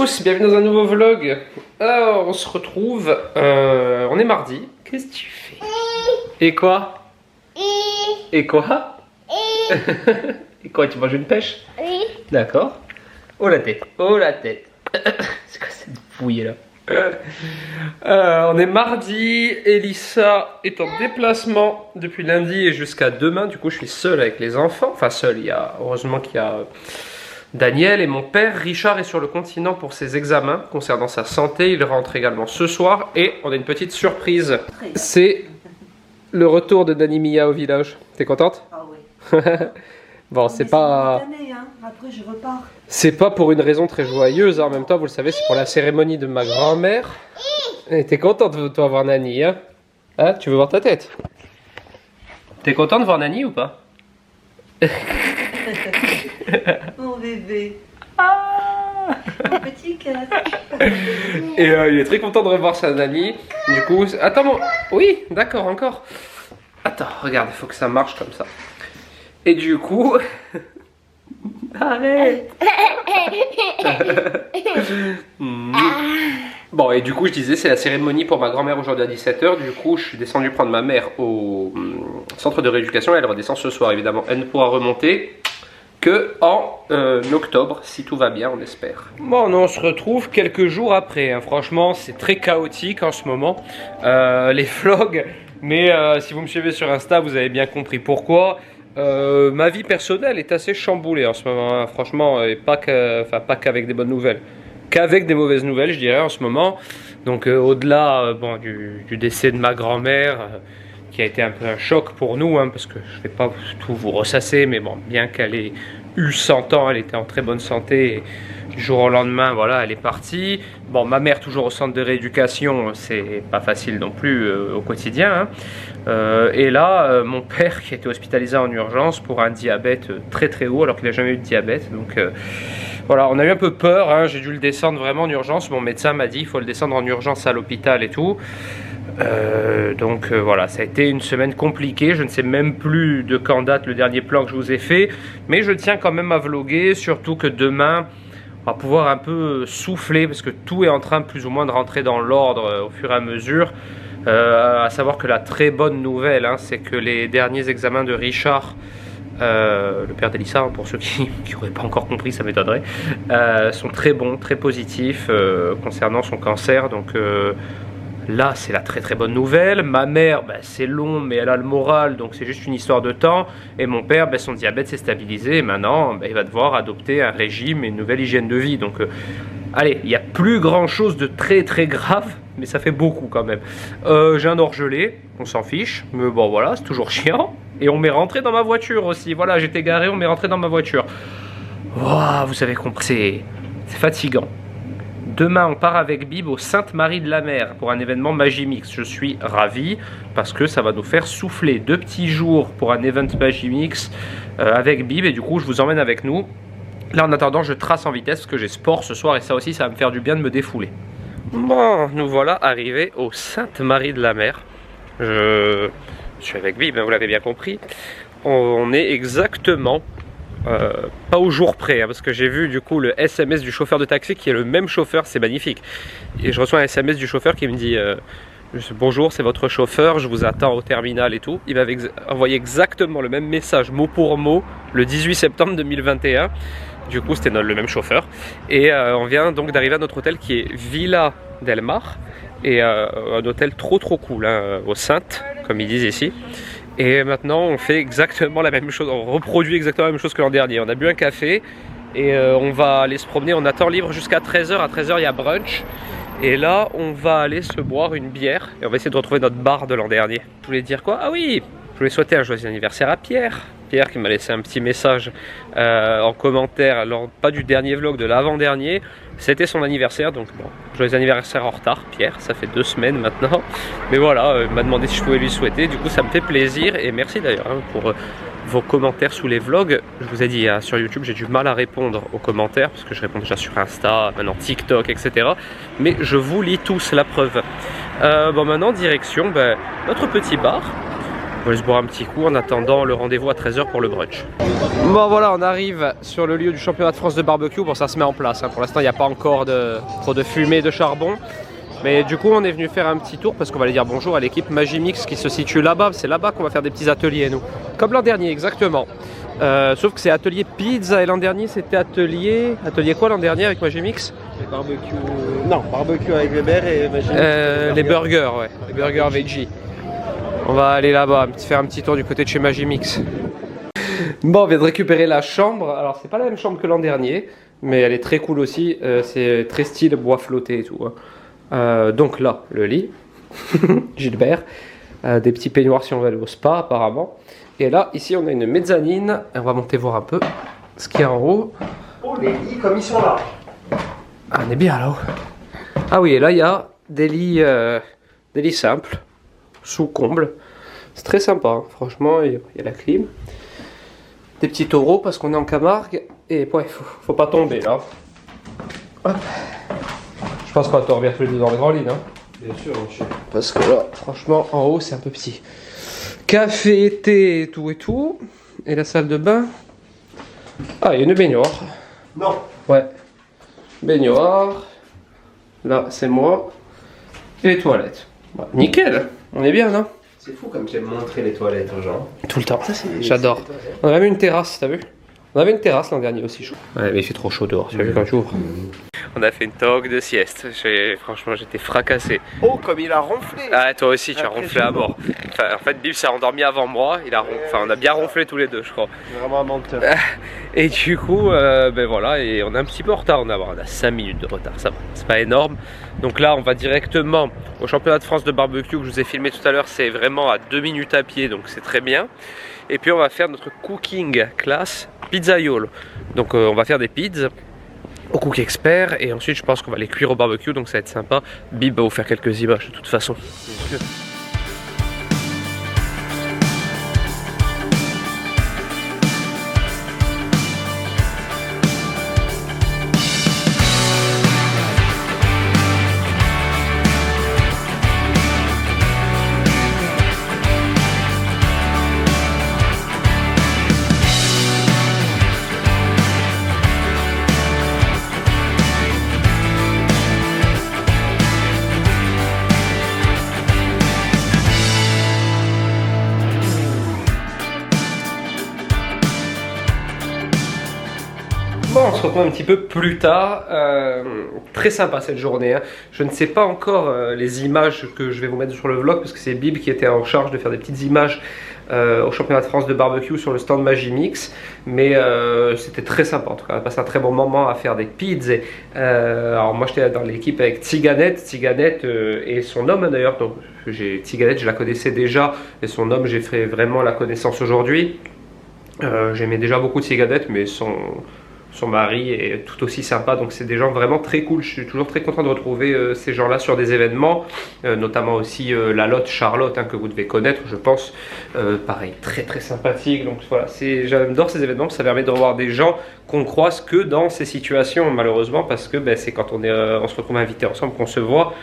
tous, bienvenue dans un nouveau vlog. Alors, on se retrouve, on est mardi. Qu'est-ce que tu fais? Et quoi? Et quoi? Et quoi, tu manges une pêche? Oui. D'accord. Oh la tête, oh la tête. C'est quoi cette bouille là? On est mardi, Elissa est en déplacement depuis lundi et jusqu'à demain. Du coup, je suis seul avec les enfants. Enfin, seul, heureusement qu'il y a Daniel et mon père. Richard est sur le continent pour ses examens concernant sa santé. Il rentre également ce soir et on a une petite surprise. C'est le retour de Dani Mia au village. T'es contente? Ah oui. Bon, c'est pas... Après, je repars. C'est pas pour une raison très joyeuse, hein. En même temps, vous le savez, c'est pour la cérémonie de ma grand-mère. Et t'es contente de toi voir Nani, hein? Hein? Tu veux voir ta tête? T'es contente de voir Nani ou pas? Mon bébé. Ah, Mon petit cœur. et il est très content de revoir sa Nani. Du coup, attends, bon... oui, d'accord, encore. Attends, regarde, il faut que ça marche comme ça. Et du coup... Arrête. Bon, et du coup, je disais, c'est la cérémonie pour ma grand-mère aujourd'hui à 17 h. Du coup, je suis descendu prendre ma mère au centre de rééducation. Elle redescend ce soir, évidemment. Elle ne pourra remonter que en octobre, si tout va bien, on espère. Bon, on se retrouve quelques jours après. Hein. Franchement, c'est très chaotique en ce moment, les vlogs. Mais si vous me suivez sur Insta, vous avez bien compris pourquoi. Ma vie personnelle est assez chamboulée en ce moment, hein. Franchement, et pas qu'avec des bonnes nouvelles, qu'avec des mauvaises nouvelles, je dirais, en ce moment. Donc au-delà bon, du décès de ma grand-mère, qui a été un peu un choc pour nous, hein, parce que je ne vais pas tout vous ressasser, mais bon, bien qu'elle ait eu 100 ans, elle était en très bonne santé, et du jour au lendemain, voilà, elle est partie. Bon, ma mère toujours au centre de rééducation, c'est pas facile non plus au quotidien, hein. Et là, mon père qui a été hospitalisé en urgence pour un diabète très très haut, alors qu'il n'a jamais eu de diabète, donc voilà, on a eu un peu peur, hein. J'ai dû le descendre vraiment en urgence. Mon médecin m'a dit il faut le descendre en urgence à l'hôpital et tout. Donc voilà, ça a été une semaine compliquée. Je ne sais même plus de quand date le dernier plan que je vous ai fait, mais je tiens quand même à vlogger, surtout que demain on va pouvoir un peu souffler parce que tout est en train plus ou moins de rentrer dans l'ordre au fur et à mesure. À savoir que la très bonne nouvelle, hein, c'est que les derniers examens de Richard, le père d'Elissa, hein, pour ceux qui n'auraient pas encore compris, ça m'étonnerait, sont très bons, très positifs concernant son cancer. Donc là, c'est la très très bonne nouvelle. Ma mère, c'est long, mais elle a le moral, donc c'est juste une histoire de temps. Et mon père, son diabète s'est stabilisé. Et maintenant, il va devoir adopter un régime et une nouvelle hygiène de vie. Donc, allez, il n'y a plus grand chose de très très grave, mais ça fait beaucoup quand même. J'ai un orgelé, on s'en fiche, mais bon voilà, c'est toujours chiant. Et on m'est rentré dans ma voiture aussi. Voilà, j'étais garé, on m'est rentré dans ma voiture. Wow, vous avez compris, c'est fatigant. Demain, on part avec Bib au Sainte-Marie-de-la-Mer pour un événement Magimix. Je suis ravi parce que ça va nous faire souffler 2 petits jours pour un event Magimix avec Bib. Et du coup, je vous emmène avec nous. Là, en attendant, je trace en vitesse parce que j'ai sport ce soir et ça aussi, ça va me faire du bien de me défouler. Bon, nous voilà arrivés au Sainte-Marie-de-la-Mer. Je suis avec Bib, vous l'avez bien compris. On est exactement... pas au jour près, hein, parce que j'ai vu du coup le SMS du chauffeur de taxi qui est le même chauffeur, c'est magnifique. Et je reçois un SMS du chauffeur qui me dit bonjour, c'est votre chauffeur, je vous attends au terminal et tout. Il m'avait envoyé exactement le même message mot pour mot le 18 septembre 2021. Du coup c'était le même chauffeur. Et on vient donc d'arriver à notre hôtel qui est Villa del Mar. Et un hôtel trop cool, hein, au Saintes, comme ils disent ici. Et maintenant on fait exactement la même chose, on reproduit exactement la même chose que l'an dernier. On a bu un café et on va aller se promener, on a temps libre jusqu'à 13 h. À 13 h il y a brunch. Et là on va aller se boire une bière et on va essayer de retrouver notre bar de l'an dernier. Je voulais dire quoi? Ah oui, je voulais souhaiter un joyeux anniversaire à Pierre. Pierre qui m'a laissé un petit message en commentaire, alors pas du dernier vlog, de l'avant-dernier. C'était son anniversaire, donc bon, joyeux anniversaire en retard, Pierre, ça fait 2 semaines maintenant. Mais voilà, il m'a demandé si je pouvais lui souhaiter, du coup ça me fait plaisir. Et merci d'ailleurs hein, pour vos commentaires sous les vlogs. Je vous ai dit, hein, sur YouTube, j'ai du mal à répondre aux commentaires, parce que je réponds déjà sur Insta, maintenant TikTok, etc. Mais je vous lis tous, la preuve. Bon, maintenant, direction notre petit bar. On va aller se boire un petit coup en attendant le rendez-vous à 13 h pour le brunch. Bon voilà, on arrive sur le lieu du championnat de France de barbecue. Bon, ça se met en place, hein. Pour l'instant il n'y a pas encore trop de fumée, de charbon. Mais du coup on est venu faire un petit tour parce qu'on va aller dire bonjour à l'équipe Magimix qui se situe là-bas. C'est là-bas qu'on va faire des petits ateliers nous. Comme l'an dernier exactement. Sauf que c'est atelier pizza et l'an dernier c'était atelier... Atelier quoi l'an dernier avec Magimix? Barbecue... Non, barbecue avec Weber et Magimix. Les burgers, ouais. Les burgers veggie. On va aller là-bas, faire un petit tour du côté de chez Magimix. Bon, on vient de récupérer la chambre. Alors c'est pas la même chambre que l'an dernier, mais elle est très cool aussi. C'est très style bois flotté et tout, hein. Donc là, le lit, Gilbert, des petits peignoirs si on veut aller au spa apparemment. Et là, ici on a une mezzanine, et on va monter voir un peu ce qu'il y a en haut. Oh, les lits comme ils sont là. Ah, on est bien là-haut. Ah oui, et là il y a des lits simples, sous comble. C'est très sympa, hein. Franchement, il y a la clim. Des petits taureaux parce qu'on est en Camargue, et ouais, faut pas tomber là. Hop. Je pense qu'on va dormir tous les deux dans le grand lit, hein. Bien sûr, monsieur. Parce que là, franchement, en haut, c'est un peu petit. Café, thé, tout et tout. Et la salle de bain. Ah, il y a une baignoire. Non. Ouais. Baignoire. Là, c'est moi. Et les toilettes. Bah, nickel. On est bien, non? C'est fou comme tu aimes montrer les toilettes aux gens. Tout le temps. J'adore. On avait une terrasse, t'as vu? On avait une terrasse l'an dernier aussi chaud. Ouais, mais il fait trop chaud dehors, tu as vu quand tu ouvres. On a fait une toque de sieste. Franchement, j'étais fracassé. Oh, comme il a ronflé! Ah, toi aussi, tu as ronflé à mort. Enfin, en fait, Bill s'est endormi avant moi. On a bien ronflé tous les deux, je crois. Vraiment un menteur. Et du coup, ben voilà, et on est un petit peu en retard. On a 5 minutes de retard, ça va. C'est pas énorme. Donc là, on va directement au championnat de France de barbecue que je vous ai filmé tout à l'heure. C'est vraiment à 2 minutes à pied, donc c'est très bien. Et puis on va faire notre cooking class pizzaiolo. Donc on va faire des pizzas au Cook Expert et ensuite je pense qu'on va les cuire au barbecue, donc ça va être sympa. Bib va vous faire quelques images de toute façon. Bien sûr. Bon, on se retrouve un petit peu plus tard. Très sympa cette journée, hein. Je ne sais pas encore les images que je vais vous mettre sur le vlog parce que c'est Bib qui était en charge de faire des petites images au championnat de France de barbecue sur le stand Magimix. Mais c'était très sympa en tout cas. On a passé un très bon moment à faire des pizzas. Alors moi j'étais dans l'équipe avec Tiganette et son homme d'ailleurs. Donc Tiganette je la connaissais déjà et son homme j'ai fait vraiment la connaissance aujourd'hui. J'aimais déjà beaucoup Tiganette mais son mari est tout aussi sympa, donc c'est des gens vraiment très cool. Je suis toujours très content de retrouver ces gens-là sur des événements, notamment aussi la Lotte Charlotte, hein, que vous devez connaître, je pense. Pareil, très très sympathique. Donc voilà, j'adore ces événements, ça permet de revoir des gens qu'on croise que dans ces situations, malheureusement, parce que c'est quand on se retrouve invités ensemble qu'on se voit.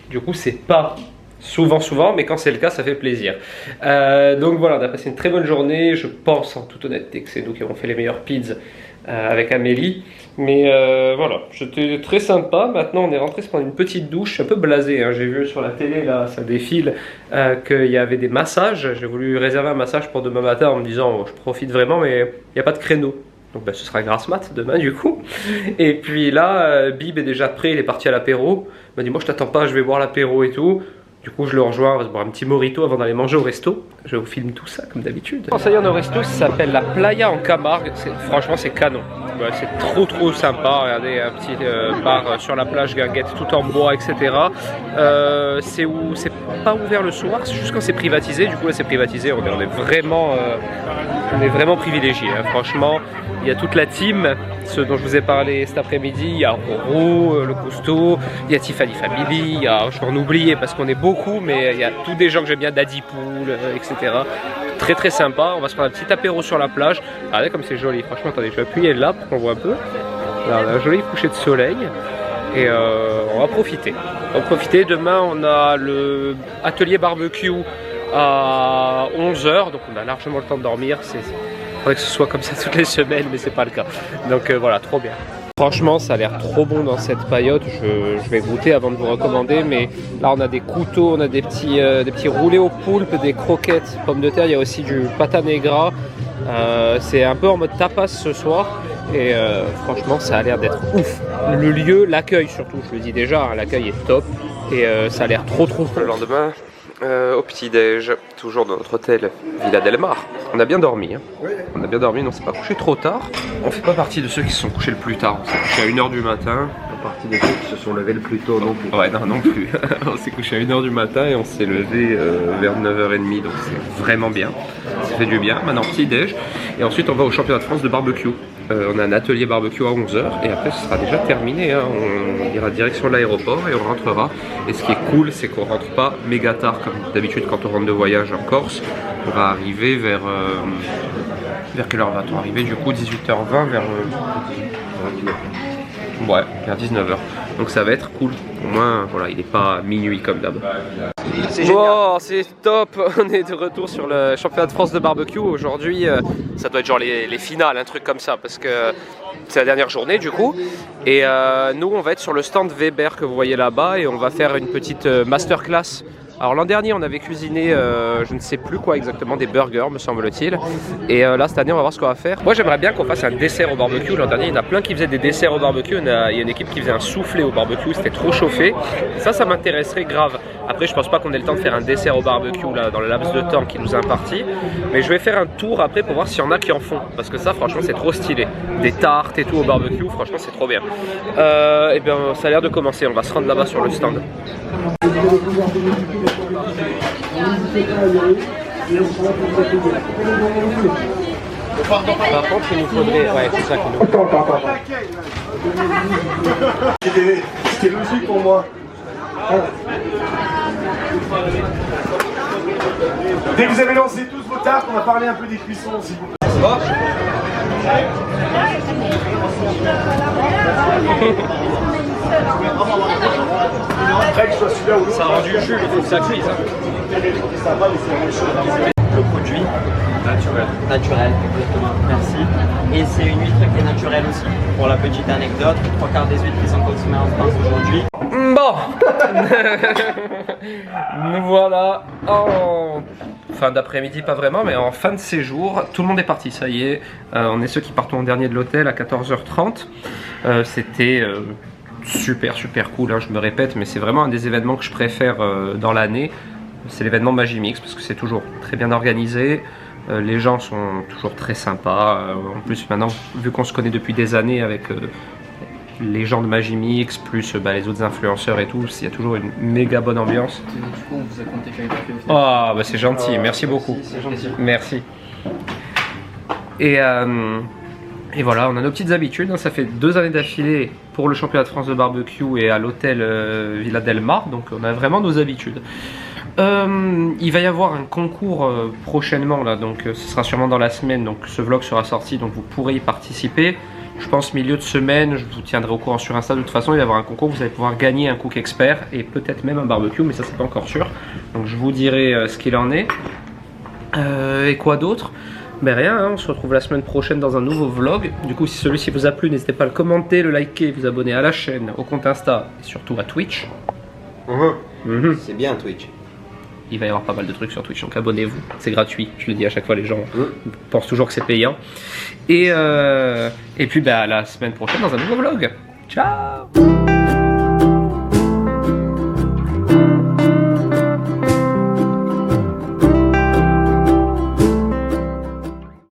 Du coup, c'est pas souvent, mais quand c'est le cas, ça fait plaisir. Donc voilà, on a passé une très bonne journée. Je pense en toute honnêteté que c'est nous qui avons fait les meilleures pizzas avec Amélie. Mais voilà, c'était très sympa. Maintenant, on est rentré se prendre une petite douche. Je suis un peu blasé, hein. J'ai vu sur la télé, là, ça défile, qu'il y avait des massages. J'ai voulu réserver un massage pour demain matin en me disant, je profite vraiment, mais il n'y a pas de créneau. Donc ce sera grasse mat demain du coup. Et puis là, Bib est déjà prêt, il est parti à l'apéro. Il m'a dit, moi je t'attends pas, je vais boire l'apéro et tout. Du coup, je le rejoins, on va se boire un petit mojito avant d'aller manger au resto. Je vous filme tout ça comme d'habitude. Ça y est, on est au resto, ça s'appelle la Playa en Camargue. Franchement, c'est canon. Ouais, c'est trop sympa. Regardez, un petit bar sur la plage, guinguette, tout en bois, etc. C'est pas ouvert le soir, c'est juste quand c'est privatisé. Du coup, là, c'est privatisé. On est vraiment privilégiés, hein. Franchement, il y a toute la team, ceux dont je vous ai parlé cet après-midi. Il y a Roro, le Cousteau, il y a Tiffany Family, je vais en oublier parce qu'on est beaucoup, mais il y a tous des gens que j'aime bien, Daddy Pool, etc. Très sympa. On va se prendre un petit apéro sur la plage. Regardez comme c'est joli. Franchement, attendez, je vais appuyer là pour qu'on voit un peu. Là, on a un joli coucher de soleil. Et on va profiter. Demain, on a le atelier barbecue à 11h, donc on a largement le temps de dormir. Il faudrait que ce soit comme ça toutes les semaines, mais c'est pas le cas. Donc voilà, trop bien. Franchement, ça a l'air trop bon dans cette paillote. Je vais goûter avant de vous recommander, mais là on a des couteaux, on a des petits roulés au poulpe, des croquettes, pommes de terre, il y a aussi du pata negra. C'est un peu en mode tapas ce soir et franchement ça a l'air d'être ouf. Le lieu, l'accueil surtout, je le dis déjà, hein, l'accueil est top et ça a l'air trop cool. Le lendemain, au petit-déj, toujours dans notre hôtel Villa Del Mar. On a bien dormi, hein. Oui. On a bien dormi, on s'est pas couché trop tard. On fait pas partie de ceux qui se sont couchés le plus tard. On s'est couché à 1h du matin. Pas partie des ceux qui se sont levés le plus tôt non plus. Ouais, non plus. On s'est couché à 1h du matin et on s'est levé vers 9h30, donc c'est vraiment bien. Ça fait du bien. Maintenant, petit-déj. Et ensuite, on va au championnat de France de barbecue. On a un atelier barbecue à 11h et après ce sera déjà terminé, hein. On ira direction de l'aéroport et on rentrera. Et ce qui est cool, c'est qu'on rentre pas méga tard comme d'habitude quand on rentre de voyage en Corse. On va arriver vers quelle heure va-t-on arriver du coup? 18h20 vers 19h. Donc ça va être cool. Au moins voilà, il n'est pas minuit comme d'hab. Bon, c'est top. On est de retour sur le championnat de France de barbecue. Aujourd'hui, ça doit être genre les finales, un truc comme ça, parce que c'est la dernière journée du coup. Et nous, on va être sur le stand Weber que vous voyez là-bas et on va faire une petite masterclass. Alors l'an dernier on avait cuisiné je ne sais plus quoi exactement, des burgers me semble-t-il. Et là cette année on va voir ce qu'on va faire. Moi j'aimerais bien qu'on fasse un dessert au barbecue. L'an dernier il y en a plein qui faisaient des desserts au barbecue. Il y a une équipe qui faisait un soufflé au barbecue, c'était trop chauffé. Ça m'intéresserait grave. Après je pense pas qu'on ait le temps de faire un dessert au barbecue là dans le laps de temps qui nous est imparti. Mais je vais faire un tour après pour voir s'il y en a qui en font. Parce que ça franchement c'est trop stylé. Des tartes et tout au barbecue, franchement c'est trop bien. Et bien ça a l'air de commencer, on va se rendre là-bas sur le stand. Par contre, il nous faudrait. Ouais, c'est ça qu'il nous faudrait. C'était logique pour moi. Dès que vous avez lancé tous vos tartes, on va parler un peu des cuissons s'il vous plaît. Ça va? Ça rend du jus, il faut que ça cuise. Le produit naturel, exactement, merci. Et c'est une huître qui est naturelle aussi. Pour la petite anecdote, 3/4 des huîtres qui sont consommées en France aujourd'hui. Bon. Nous voilà en fin d'après-midi, pas vraiment, mais en fin de séjour. Tout le monde est parti, ça y est. On est ceux qui partons en dernier de l'hôtel à 14h30. C'était super cool, hein, je me répète, mais c'est vraiment un des événements que je préfère dans l'année. C'est l'événement Magimix parce que c'est toujours très bien organisé. Les gens sont toujours très sympas. En plus maintenant, vu qu'on se connaît depuis des années avec les gens de Magimix, plus les autres influenceurs et tout, il y a toujours une méga bonne ambiance. Du coup, on vous a compté qu'il y avait pas fait. Ah bah c'est gentil, merci beaucoup. C'est gentil. Merci. Et voilà, on a nos petites habitudes, hein. Ça fait 2 années d'affilée pour le championnat de France de barbecue et à l'hôtel Villa Del Mar, donc on a vraiment nos habitudes. Il va y avoir un concours prochainement là, donc ce sera sûrement dans la semaine, donc ce vlog sera sorti, donc vous pourrez y participer. Je pense milieu de semaine, je vous tiendrai au courant sur Insta. De toute façon, il va y avoir un concours, vous allez pouvoir gagner un cook expert et peut-être même un barbecue, mais ça c'est pas encore sûr. Donc je vous dirai ce qu'il en est. Et quoi d'autre? Ben rien, hein, on se retrouve la semaine prochaine dans un nouveau vlog. Du coup, si celui-ci vous a plu, n'hésitez pas à le commenter, le liker, vous abonner à la chaîne, au compte Insta et surtout à Twitch. C'est bien Twitch. Il va y avoir pas mal de trucs sur Twitch, donc abonnez-vous, c'est gratuit, je le dis à chaque fois, les gens pensent toujours que c'est payant. Et puis à la semaine prochaine dans un nouveau vlog. Ciao!